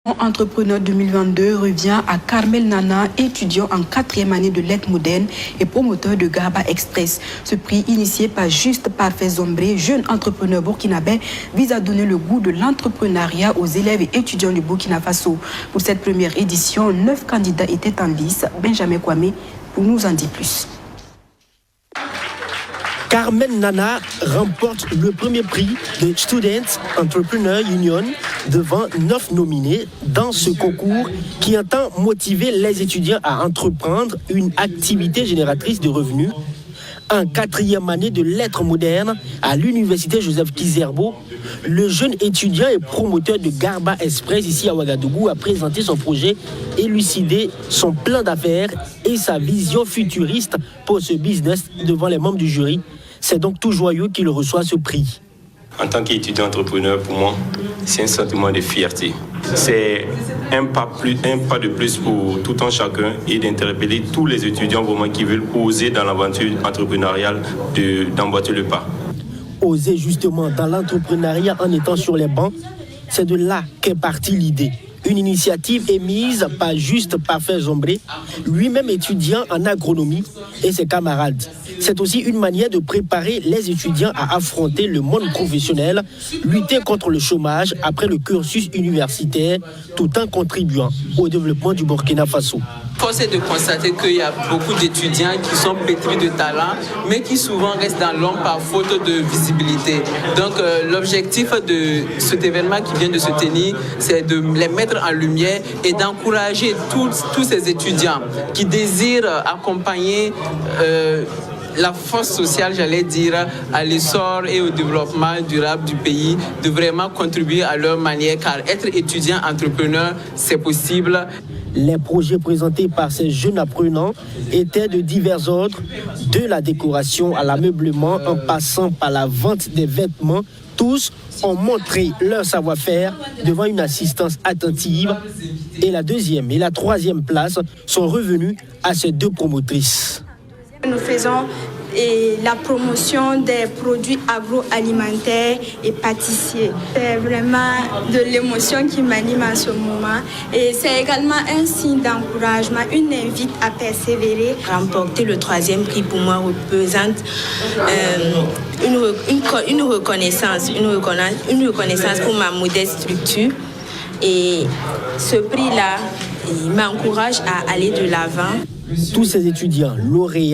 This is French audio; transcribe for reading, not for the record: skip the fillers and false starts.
Entrepreneur 2022 revient à Carmel Nana, étudiant en 4e année de lettres modernes et promoteur de Garba Express. Ce prix, initié par Juste Parfait Zombré, jeune entrepreneur burkinabé, vise à donner le goût de l'entrepreneuriat aux élèves et étudiants du Burkina Faso. Pour cette première édition, 9 candidats étaient en lice. Benjamin Kwame pour nous en dire plus. Carmel Nana remporte le premier prix de Student Entrepreneur Union devant 9 nominés dans ce concours qui entend motiver les étudiants à entreprendre une activité génératrice de revenus. En 4e année de lettres modernes à l'université Joseph Kizerbo, le jeune étudiant et promoteur de Garba Express ici à Ouagadougou a présenté son projet, élucidé son plan d'affaires et sa vision futuriste pour ce business devant les membres du jury. C'est donc tout joyeux qu'il reçoit ce prix. En tant qu'étudiant entrepreneur, pour moi, c'est un sentiment de fierté. C'est un pas de plus pour tout un chacun et d'interpeller tous les étudiants vraiment qui veulent oser dans l'aventure entrepreneuriale d'emboîter le pas. Oser justement dans l'entrepreneuriat en étant sur les bancs, c'est de là qu'est partie l'idée. Une initiative émise par Juste Parfait Zombré, lui-même étudiant en agronomie, et ses camarades. C'est aussi une manière de préparer les étudiants à affronter le monde professionnel, lutter contre le chômage après le cursus universitaire, tout en contribuant au développement du Burkina Faso. Force est de constater qu'il y a beaucoup d'étudiants qui sont pétris de talent, mais qui souvent restent dans l'ombre par faute de visibilité. Donc l'objectif de cet événement qui vient de se tenir, c'est de les mettre en lumière et d'encourager tous ces étudiants qui désirent accompagner la force sociale, j'allais dire, à l'essor et au développement durable du pays, de vraiment contribuer à leur manière, car être étudiant entrepreneur, c'est possible. Les projets présentés par ces jeunes apprenants étaient de divers ordres, de la décoration à l'ameublement en passant par la vente des vêtements. Tous ont montré leur savoir-faire devant une assistance attentive. Et la 2e et la 3e place sont revenues à ces 2 promotrices. Nous faisons la promotion des produits agroalimentaires et pâtissiers. C'est vraiment de l'émotion qui m'anime en ce moment. Et c'est également un signe d'encouragement, une invite à persévérer. Remporter le 3e prix pour moi représente une reconnaissance pour ma modeste structure. Et ce prix-là, il m'encourage à aller de l'avant. Tous ces étudiants lauréats